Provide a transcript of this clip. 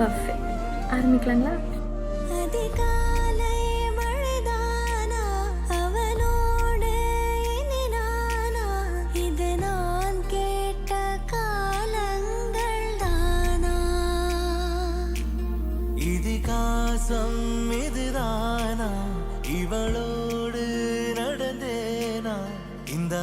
Perfect. ஆரம்பிக்கலாங்களா? அதிகாலை மழைதானா அவனோடு இனி நானா இது நான் கேட்ட காலங்கள் தானா இதிகாசம் இதுதானா இவளோடு நடந்தேனா இந்த